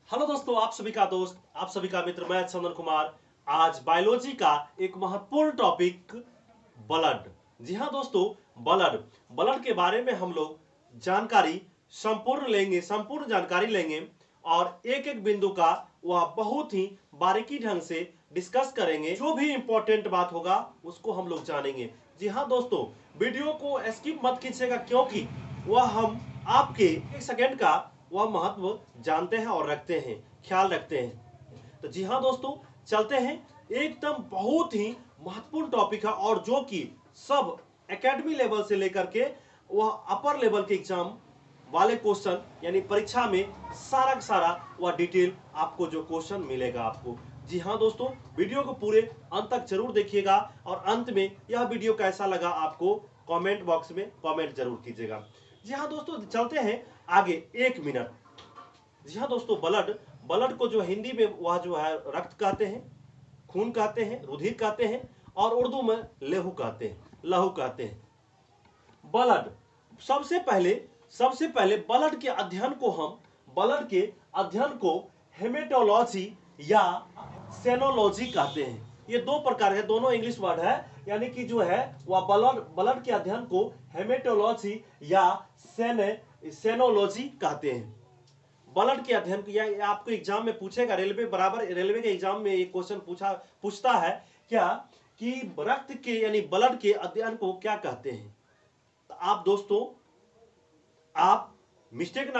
Hello दोस्तों, आप सभी का दोस्त, आप सभी का मित्र, मैं चंदन कुमार। आज बायोलॉजी का एक महत्वपूर्ण टॉपिक ब्लड। जी हाँ दोस्तों, ब्लड ब्लड के बारे में हम लोग जानकारी संपूर्ण जानकारी लेंगे और एक एक बिंदु का वह बहुत ही बारीकी ढंग से डिस्कस करेंगे। जो भी इंपॉर्टेंट बात होगा उसको हम लोग जानेंगे। जी हाँ दोस्तों, वीडियो को स्किप मत कीजिएगा क्योंकि वह हम आपके एक सेकेंड का वह महत्व जानते हैं और रखते हैं, ख्याल रखते हैं। तो जी हाँ दोस्तों, चलते हैं। एकदम बहुत ही महत्वपूर्ण टॉपिक है और जो कि सब एकेडमी लेवल से लेकर के वह अपर लेवल के एग्जाम वाले क्वेश्चन यानी परीक्षा में सारा का सारा वह डिटेल आपको जो क्वेश्चन मिलेगा आपको। जी हाँ दोस्तों, वीडियो को पूरे अंत तक जरूर देखिएगा और अंत में यह वीडियो कैसा लगा आपको कमेंट बॉक्स में कमेंट जरूर कीजिएगा। जी हाँ दोस्तों, चलते हैं आगे। 1 मिनट। जी हाँ दोस्तों, ब्लड को जो हिंदी में वह जो है रक्त कहते हैं, खून कहते हैं, रुधिर कहते हैं और उर्दू में लहू कहते हैं। ब्लड सबसे पहले ब्लड के अध्ययन को हेमेटोलॉजी या सेनोलॉजी कहते हैं। ये दो प्रकार है, दोनों इंग्लिश वर्ड है। यानी कि जो है वह ब्लड के अध्ययन को हेमेटोलॉजी या सेनोलॉजी कहते हैं। ब्लड के अध्ययन को या आपको एग्जाम में पूछेगा, रेलवे के एग्जाम में एक क्वेश्चन पूछता है क्या कि रक्त के यानी ब्लड के अध्ययन को क्या कहते हैं। तो आप दोस्तों, आप मिस्टेक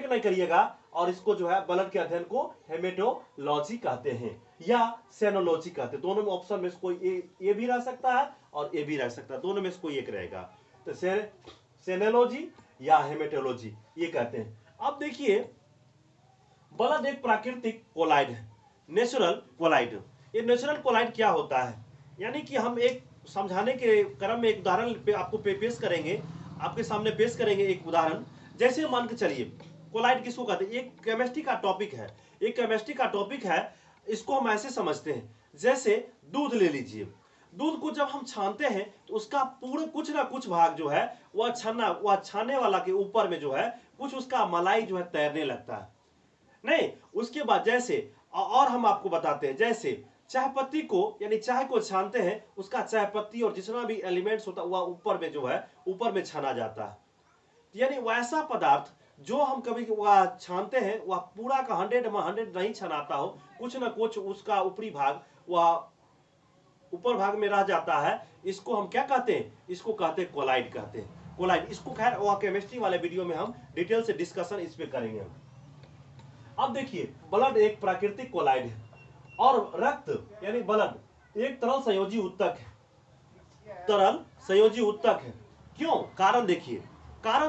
नहीं करिएगा और इसको जो है ब्लड के अध्ययन को हेमेटोलॉजी कहते हैं या सेनोलॉजी कहते हैं। दोनों में ऑप्शन में से कोई ए भी रह सकता है और ए भी रह सकता है, दोनों में से कोई एक रहेगा। तो सेनोलॉजी या हेमेटोलॉजी ये कहते हैं। अब देखिए, ब्लड एक प्राकृतिक कोलाइड है, नेचुरल कोलाइड। ये नेचुरल कोलाइड क्या होता है, यानी कि हम एक समझाने के क्रम में एक उदाहरण पे आपको पेश करेंगे, आपके सामने पेश करेंगे एक उदाहरण। जैसे मान के चलिए, कोलाइड किसको कहते हैं, एक केमिस्ट्री का टॉपिक है। इसको हम ऐसे समझते हैं, जैसे दूध ले लीजिए। दूध को जब हम छानते हैं तो उसका पूरा कुछ ना कुछ भाग जो है वह छाने वाला के ऊपर में जो है कुछ उसका मलाई जो है तैरने लगता है। नहीं, उसके बाद जैसे और हम आपको बताते हैं, जैसे चाय पत्ती को यानी चाय को छानते हैं, उसका चाय पत्ती और जितना भी एलिमेंट्स होता है वह ऊपर में छाना जाता है। यानी वैसा पदार्थ जो हम कभी वह छानते हैं वह पूरा का 100 नहीं छनाता हो, कुछ ना कुछ उसका ऊपरी भाग वह ऊपर भाग में रह जाता है। इसको हम क्या कहते हैं, इसको कहते हैं कोलाइड कहते हैं। कोलाइड इसको खैर वह केमिस्ट्री वाले वीडियो में हम डिटेल से डिस्कशन इस पे करेंगे। अब देखिए, ब्लड एक प्राकृतिक कोलाइड है और रक्त यानी ब्लड एक तरल संयोजी ऊतक है। क्यों, कारण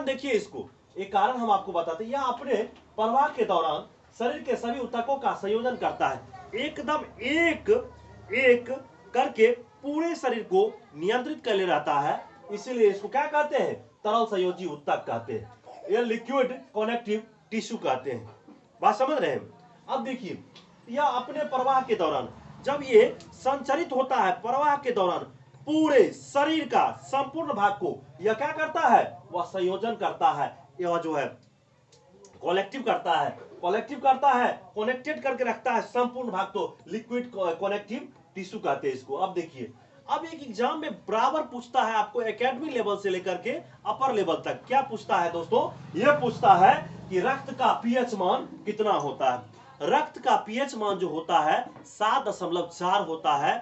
देखिए इसको एक कारण हम आपको बताते हैं। यह अपने प्रवाह के दौरान शरीर के सभी ऊतकों का संयोजन करता है, एकदम एक एक करके पूरे शरीर को नियंत्रित कर ले रहता है। इसीलिए इसको क्या कहते हैं, तरल संयोजी ऊतक कहते हैं या लिक्विड कनेक्टिव टिश्यू कहते हैं। बात समझ रहे हैं। अब देखिए, यह अपने प्रवाह के दौरान जब ये संचरित होता है, प्रवाह के दौरान पूरे शरीर का संपूर्ण भाग को यह क्या करता है, वह संयोजन करता है। यह जो है कलेक्टिव करता है, कनेक्टेड करके रखता है संपूर्ण भाग, तो लिक्विड कनेक्टिव टिश्यू कहते हैं इसको। अब देखिए, अब एक एग्जाम में बराबर पूछता है आपको एकेडमी लेवल से लेकर के अपर लेवल तक। क्या पूछता है दोस्तों, यह पूछता है कि रक्त का पीएच मान कितना होता है। रक्त का पीएच मान जो होता है 7.4 होता है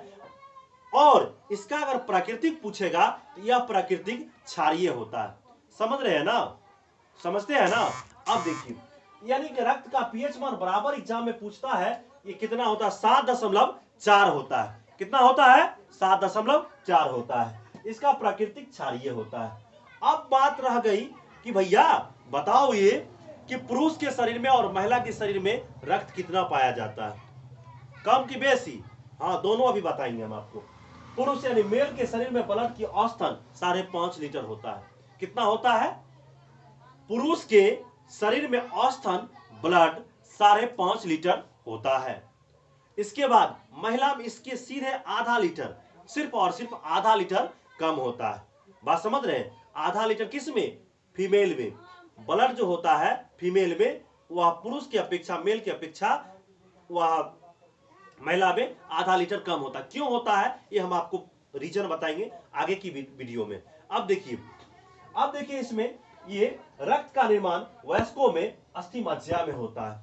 और इसका अगर प्राकृतिक पूछेगा तो यह प्राकृतिक क्षारीय होता है। समझते हैं ना। अब देखिए, यानी कि रक्त का पीएच मान बराबर एग्जाम में पूछता है, ये कितना होता है, 7.4 होता है। कितना होता है, 7.4 होता है। इसका प्राकृतिक क्षारीय होता है। अब बात रह गई कि भैया बताओ ये कि पुरुष के शरीर में और महिला के शरीर में रक्त कितना पाया जाता है, कम की बेसी। हाँ, दोनों अभी बताएंगे हम आपको। पुरुष यानी मेल के शरीर में ब्लड की औसतन 5.5 लीटर होता है। कितना होता है, पुरुष के शरीर में औसतन ब्लड 5.5 लीटर होता है। इसके बाद महिला में इसके सीधे आधा लीटर, सिर्फ और सिर्फ आधा लीटर कम होता है। बात समझ रहे हैं, आधा लीटर किस में, फीमेल में। ब्लड जो होता है फीमेल में वह पुरुष की अपेक्षा, मेल की अपेक्षा वह महिला में आधा लीटर कम होता है। क्यों होता है ये हम आपको रीजन बताएंगे आगे की वीडियो में। अब देखिए इसमें ये रक्त का निर्माण वयस्कों में अस्थि मज्जा में होता है।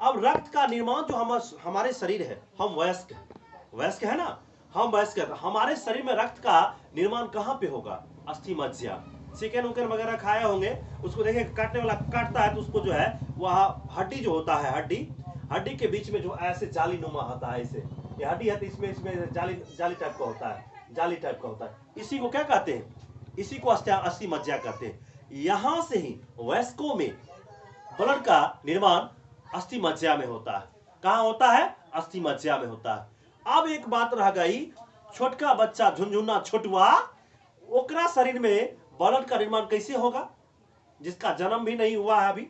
अब रक्त का निर्माण जो हमारे शरीर है, हम वयस्क है ना, हम वयस्क है, हमारे शरीर में रक्त का निर्माण कहां पे होगा? अस्थि मज्जा। चिकन उकन वगैरह खाए होंगे, उसको देखें काटने वाला काटता है तो उसको जो है वह हड्डी जो होता है, हड्डी के बीच में जो ऐसे जाली नुमा होता है, ऐसे ये हड्डी है तो इसमें जाली टाइप का होता है, इसी को क्या कहते हैं? इसी को अस्थि मज्जा कहते हैं। यहां से ही वयस्कों में ब्लड का निर्माण अस्थि मज्जा में होता है। कहां होता है? अस्थि मज्जा में होता है। अब एक बात रह गई, छोटका बच्चा झुनझुना छोटुआ, ओकरा शरीर में ब्लड का निर्माण कैसे होगा? जिसका जन्म भी नहीं हुआ है, अभी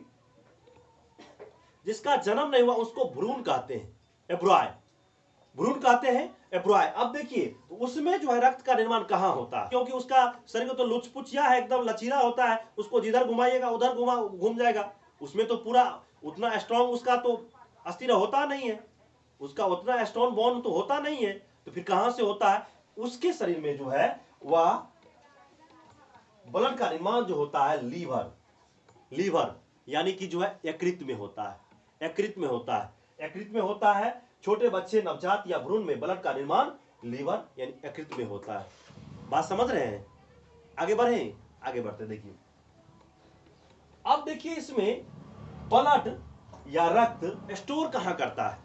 जिसका जन्म नहीं हुआ उसको भ्रूण कहते हैं, एब्रॉय, भ्रूण कहते हैं, एब्रॉय। अब देखिए तो उसमें जो है रक्त का निर्माण कहां होता है? क्योंकि उसका शरीर तो लुचपुचिया है, एकदम लचीला होता है, उसको जिधर घुमाइएगा उधर घूम जाएगा। उसमें तो पूरा उतना स्ट्रॉन्ग उसका तो अस्थिर होता नहीं है, उसका उतना स्ट्रॉन्ग बॉन्ड तो होता नहीं है। तो फिर कहां से होता है? उसके शरीर में जो है वह ब्लड का निर्माण जो होता है लीवर यानी कि जो है यकृत में होता है, यकृत में होता है। छोटे बच्चे, नवजात या भ्रूण में ब्लड का निर्माण लीवर यानी यकृत में होता है। बात समझ रहे हैं? आगे बढ़ते देखिए। अब देखिए इसमें ब्लड या रक्त स्टोर कहां करता है?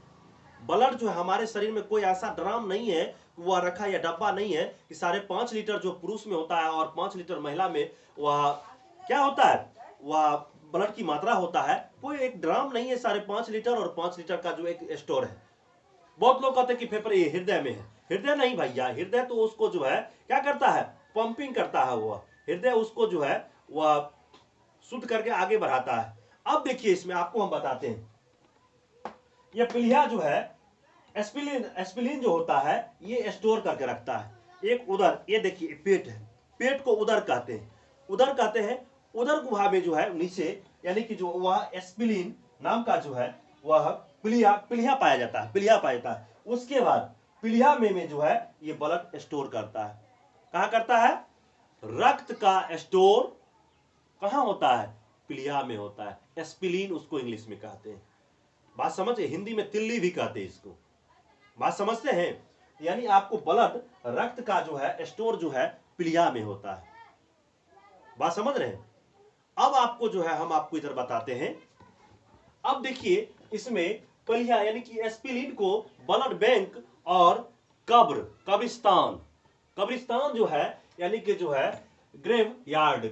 ब्लड जो है हमारे शरीर में कोई ऐसा ड्राम नहीं है, वह रखा या डब्बा नहीं है कि 5.5 लीटर जो पुरुष में होता है और 5 लीटर महिला में वह क्या होता है, वह ब्लड की मात्रा होता है। कोई एक ड्राम नहीं है 5.5 लीटर और 5 लीटर का जो एक स्टोर है। बहुत लोग कहते हैं कि फेफड़े ये हृदय में है। हृदय नहीं भैया, हृदय तो उसको जो है क्या करता है? पंपिंग करता है। वह हृदय उसको जो है वह शुद्ध करके आगे बढ़ाता है। अब देखिए इसमें आपको हम बताते हैं, यह पीलिया जो है एस्पिलिन जो होता है ये स्टोर करके रखता है। एक उदर, ये देखिए पेट है, पेट को उदर कहते हैं। उदर गुहा में जो है नीचे यानी कि जो वह एस्पिलिन नाम का जो है वह पीलिया पाया जाता है। उसके बाद पीलिया में जो है ये ब्लड स्टोर करता है। कहां करता है? रक्त का स्टोर कहां होता है? पीलिया में होता है। एस्पिलिन उसको इंग्लिश में कहते हैं। बात समझे? हिंदी में तिल्ली भी कहते हैं इसको। बात समझते हैं? यानी आपको ब्लड, रक्त का जो है स्टोर जो है पीलिया में होता है। बात समझ रहे हैं? अब आपको जो है हम आपको इधर बताते हैं। अब देखिए इसमें पीलिया यानी कि एस्पिलिन को ब्लड बैंक और कब्रिस्तान जो है यानी कि जो है ग्रेवयार्ड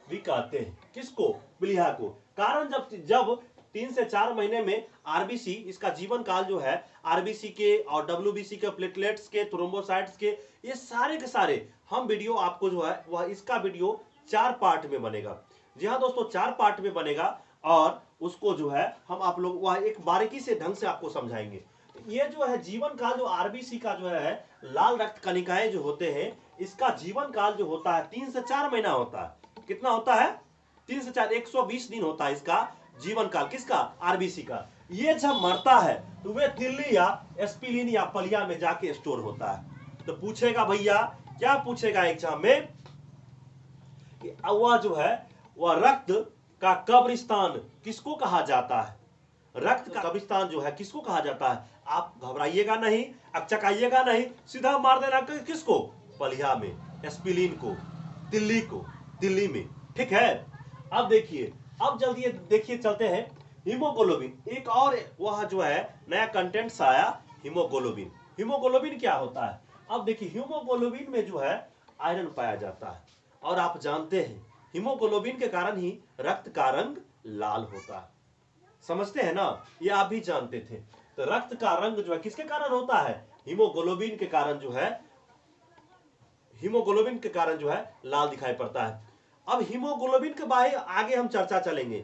भी कहते हैं। किसको? पीलिया को। कारण जब 3 से 4 महीने में आरबीसी, इसका जीवन काल जो है आरबीसी के और डब्ल्यूबीसी के, प्लेटलेट्स के, थ्रोम्बोसाइट्स के, ये सारे के सारे हम वीडियो आपको जो है वह इसका वीडियो 4 पार्ट में बनेगा। जी हाँ दोस्तों, 4 पार्ट में बनेगा और उसको जो है हम आप लोग वह एक बारीकी से ढंग से आपको समझाएंगे। ये जो है जीवन काल जो आरबीसी का जो है लाल रक्त कणिकाएं जो होते हैं, इसका जीवन काल जो होता है 3 से 4 महीना होता है। कितना होता है? 3 से 4, 120 दिन होता है इसका जीवन काल। किसका? आरबीसी का। ये जब मरता है तो वे तिल्ली या एस्पिलिन या पलिया में जाके स्टोर होता है। तो पूछेगा भैया, क्या पूछेगा एग्जाम में कि वह जो है वह रक्त का कब्रिस्तान किसको कहा जाता है? रक्त का कब्रिस्तान जो है किसको कहा जाता है? आप घबराइएगा नहीं, अकचकाइएगा नहीं, सीधा मार देना किसको? पलिया में, एस्पिलिन को, तिल्ली में। ठीक है। अब देखिए, अब जल्दी देखिए चलते हैं हीमोग्लोबिन। एक और वह जो है नया कंटेंट्स आया, हीमोग्लोबिन क्या होता है? अब देखिए हीमोग्लोबिन में जो है आयरन पाया जाता है और आप जानते हैं हीमोग्लोबिन के कारण ही रक्त का रंग लाल होता है। समझते हैं ना? ये आप भी जानते थे। तो रक्त का रंग जो है किसके कारण होता है? हीमोग्लोबिन के कारण जो है लाल दिखाई पड़ता है। अब हीमोग्लोबिन के बारे आगे हम चर्चा चलेंगे।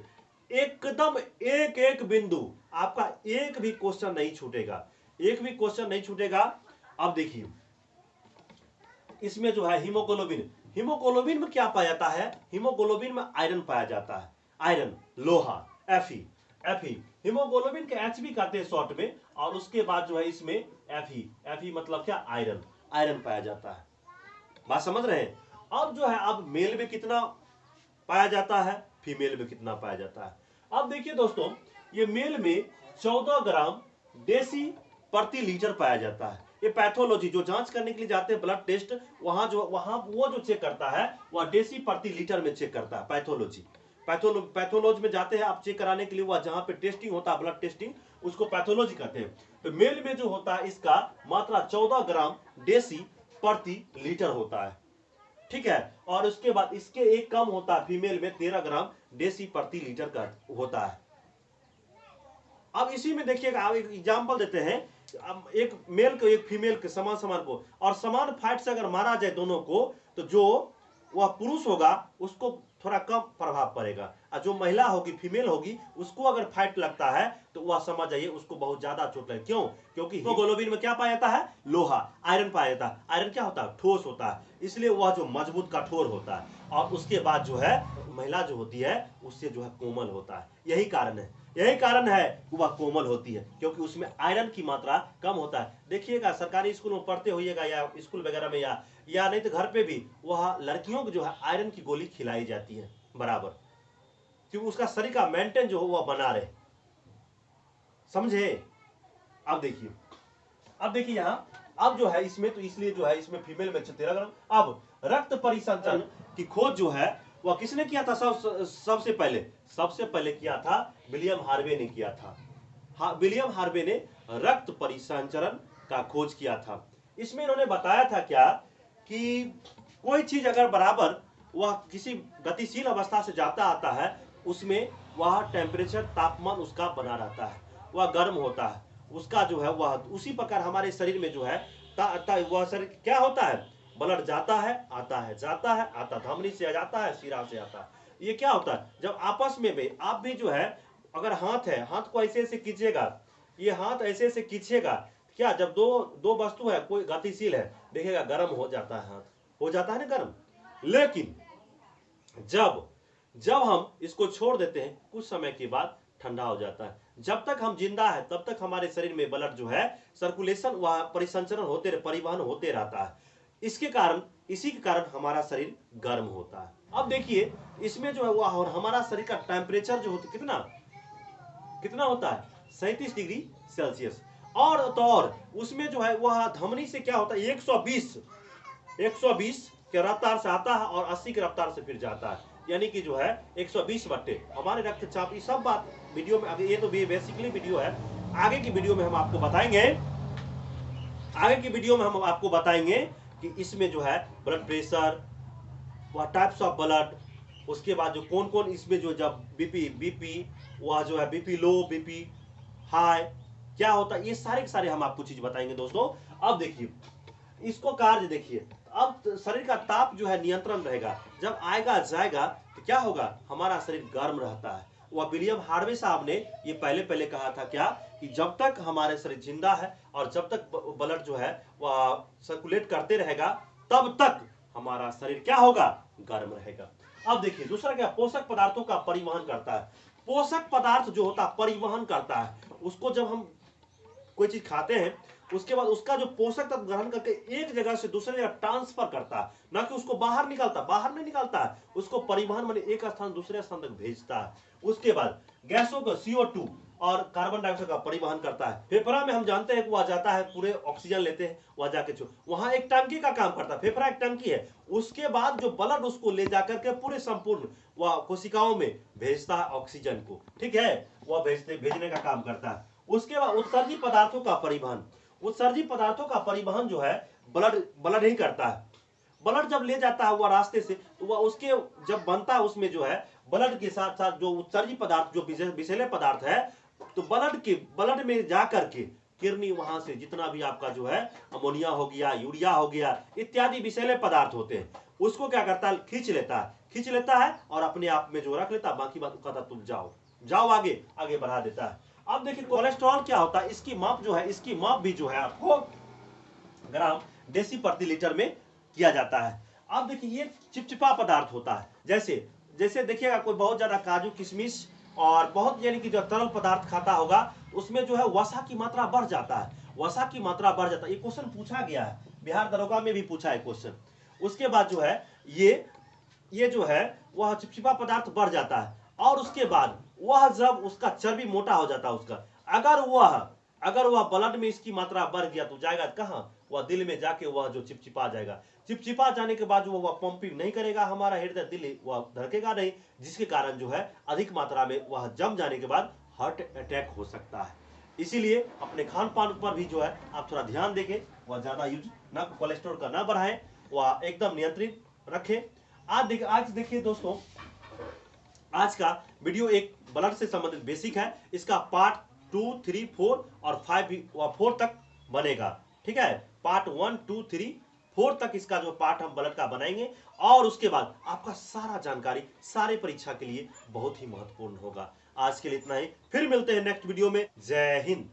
एकदम एक बिंदु आपका एक भी क्वेश्चन नहीं छूटेगा। अब देखिए इसमें जो है हीमोग्लोबिन में क्या पाया जाता है? हीमोग्लोबिन में आयरन पाया जाता है। आयरन, लोहा, Fe। Fe। हीमोग्लोबिन के H भी कहते हैं शॉर्ट में, और उसके बाद जो है इसमें Fe मतलब क्या, आयरन, आयरन पाया जाता है। बात समझ रहे हैं। अब जो है, अब मेल में कितना पाया जाता है, फीमेल में कितना पाया जाता है। अब देखिए दोस्तों, ये मेल में 14 ग्राम डेसी प्रति लीटर पाया जाता है। ये पैथोलॉजी जो जांच करने के लिए जाते हैं ब्लड टेस्ट, वहां वो जो चेक करता है वह डेसी प्रति लीटर में चेक करता है। पैथोलॉजी में जाते हैं आप चेक कराने के लिए, वह जहां पे टेस्टिंग होता है ब्लड टेस्टिंग, उसको पैथोलॉजी कहते हैं। तो मेल में जो होता है इसका मात्रा 14 ग्राम डेसी प्रति लीटर होता है, ठीक है। और उसके बाद इसके एक कम होता है, फीमेल में 13 ग्राम डेसी प्रति लीटर का होता है। अब इसी में देखिएगा, आप एक एग्जांपल देते हैं, अब एक मेल को एक फीमेल के समान समान को, और समान फाइट से अगर मारा जाए दोनों को, तो जो वह पुरुष होगा उसको थोड़ा कम प्रभाव पड़ेगा, और जो महिला होगी, फीमेल होगी, उसको अगर फाइट लगता है तो वह समझ जाइए उसको बहुत ज्यादा चोट लगे। क्यों? क्योंकि हीमोग्लोबिन में क्या पाया जाता है, लोहा, आयरन पाया जाता है। आयरन क्या होता है, ठोस होता है, इसलिए वह जो मजबूत कठोर होता है। और उसके बाद जो है महिला जो होती है उससे जो है कोमल होता है। यही कारण है वह कोमल होती है, क्योंकि उसमें आयरन की मात्रा कम होता है। देखिएगा सरकारी स्कूल में पढ़ते होइएगा, या स्कूल वगैरह में, या नहीं तो घर पे भी, वह लड़कियों को जो है आयरन की गोली खिलाई जाती है बराबर, क्योंकि उसका शरीर का मेंटेन जो हो वह बना रहे, समझे। अब देखिए यहां, अब जो है इसमें, तो इसलिए जो है इसमें फीमेल में 13 ग्राम। अब रक्त परिसंचरण की खोज जो है वह किसने किया था? सबसे पहले किया था विलियम हार्वे ने किया था। विलियम हार्वे ने रक्त परिसंचरण का खोज किया था। इसमें इन्होंने बताया था क्या कि कोई चीज अगर बराबर वह किसी गतिशील अवस्था से जाता आता है, उसमें वह टेम्परेचर, तापमान उसका बना रहता है, वह गर्म होता है, उसका जो है वह उसी प्रकार हमारे शरीर में जो है वह शरीर क्या होता है, ब्लड जाता है आता है, जाता है आता, धमनी से जाता है, शिरा से आता है। ये क्या होता है, जब आपस में भी आप भी जो है, अगर हाथ है, हाथ को ऐसे ऐसे खींचेगा, ये हाथ ऐसे ऐसे खींचेगा, क्या जब दो वस्तु है, कोई गतिशील है, देखिएगा गर्म हो जाता है, हाथ हो जाता है ना गर्म। लेकिन जब हम इसको छोड़ देते हैं, कुछ समय के बाद ठंडा हो जाता है। जब तक हम जिंदा है तब तक हमारे शरीर में ब्लड जो है सर्कुलेशन, वह परिसंचरण होते, परिवहन होते रहता है। इसी के कारण हमारा शरीर गर्म होता है। अब देखिए इसमें जो है वह, और हमारा शरीर का टेम्परेचर जो होता कितना होता है, 37 डिग्री सेल्सियस। और उसमें जो है वह धमनी से क्या होता है, 120 के रफ्तार से आता है और 80 के रफ्तार से फिर जाता है, यानी कि जो है 120 बट्टे हमारे रक्तचाप। ये सब बात वीडियो में, ये तो बेसिकली वीडियो है, आगे की वीडियो में हम आपको बताएंगे कि इसमें जो है ब्लड प्रेशर, वह टाइप्स ऑफ ब्लड, उसके बाद जो कौन इसमें जो, जब बीपी वह जो है बीपी लो, बीपी हाई क्या होता है, ये सारे के सारे हम आपको चीज बताएंगे दोस्तों। अब देखिए इसको कार्य देखिए, अब शरीर का ताप जो है नियंत्रण रहेगा, जब आएगा जाएगा तो क्या होगा, हमारा शरीर गर्म रहता है। वह विलियम हार्वे साहब ने ये पहले कहा था क्या, कि जब तक हमारे शरीर जिंदा है और जब तक ब्लड जो है वह सर्कुलेट करते रहेगा, तब तक हमारा शरीर क्या होगा, गर्म रहेगा। अब देखिए दूसरा क्या, पोषक पदार्थों का परिवहन करता है। पोषक पदार्थ जो होता है परिवहन करता है, उसको जब हम कोई चीज खाते हैं, उसके बाद उसका जो पोषक तत्व ग्रहण करके एक जगह से दूसरी जगह ट्रांसफर करता है, ना कि उसको बाहर नहीं निकालता है, उसको परिवहन माने एक स्थान दूसरे स्थान तक भेजता है। उसके बाद गैसों को CO2 और कार्बन डाइऑक्साइड का परिवहन करता है। फेफड़ा में हम जानते हैं कि वह जाता है, पूरे ऑक्सीजन लेते हैं, वह जाके वहां एक टंकी का काम करता है, फेफड़ा एक टंकी है। उसके बाद जो ब्लड उसको ले जाकर के पूरे संपूर्ण वह कोशिकाओं में भेजता है ऑक्सीजन को, ठीक है, वह भेजने का काम करता है। उसके बाद उत्सर्जी पदार्थों का परिवहन जो है ब्लड ही करता है। ब्लड जब ले जाता है वह रास्ते से, तो वह उसके जब बनता है, उसमें जो है ब्लड के साथ साथ जो उत्सर्जी पदार्थ, जो विषैले पदार्थ है, तो ब्लड में जाकर के किडनी, वहां से जितना भी आपका जो है अमोनिया हो गया, यूरिया हो गया, इत्यादि विषैले पदार्थ होते हैं, उसको क्या करता है, खींच लेता है और अपने आप में जो रख लेता है, बाकी बात कहता तुम जाओ आगे बढ़ा देता है। अब देखिए कोलेस्ट्रॉल क्या होता है, इसकी माप भी जो है आपको ग्राम डेसी प्रति लीटर में किया जाता है। अब देखिए ये चिपचिपा पदार्थ होता है, जैसे देखिएगा कोई बहुत ज्यादा काजू किशमिश और बहुत यानी कि जो तरल पदार्थ खाता होगा उसमें जो है वसा की मात्रा बढ़ जाता है, वसा की मात्रा बढ़ जाता है। ये क्वेश्चन पूछा गया है, बिहार दरोगा में भी पूछा है क्वेश्चन। उसके बाद जो है ये जो है वह चिपचिपा पदार्थ बढ़ जाता है और उसके बाद वह जब उसका चर्बी मोटा हो जाता है उसका, अगर वह ब्लड में इसकी मात्रा बढ़ गया तो जाएगा कहां, वह दिल में जाके वह जो चिपचिपा जाएगा। चिपचिपा जाने के बाद जो वह पंपिंग नहीं करेगा, हमारा हृदय दिल वह धड़केगा नहीं, जिसके कारण जो है अधिक मात्रा में वह जम जाने के बाद हार्ट अटैक हो सकता है। इसीलिए अपने खान पान पर भी जो है आप थोड़ा ध्यान देंगे, वह ज्यादा यूज ना कोलेस्ट्रॉल का ना बढ़ाएं, वह एकदम नियंत्रित रखें। आज देखिए दोस्तों, आज का वीडियो एक ब्लड से संबंधित बेसिक है, इसका पार्ट 2, 3, 4 और 4 तक बनेगा। ठीक है, पार्ट 1, 2, 3, 4 तक इसका जो पार्ट हम ब्लड का बनाएंगे और उसके बाद आपका सारा जानकारी सारे परीक्षा के लिए बहुत ही महत्वपूर्ण होगा। आज के लिए इतना ही, फिर मिलते हैं नेक्स्ट वीडियो में। जय हिंद।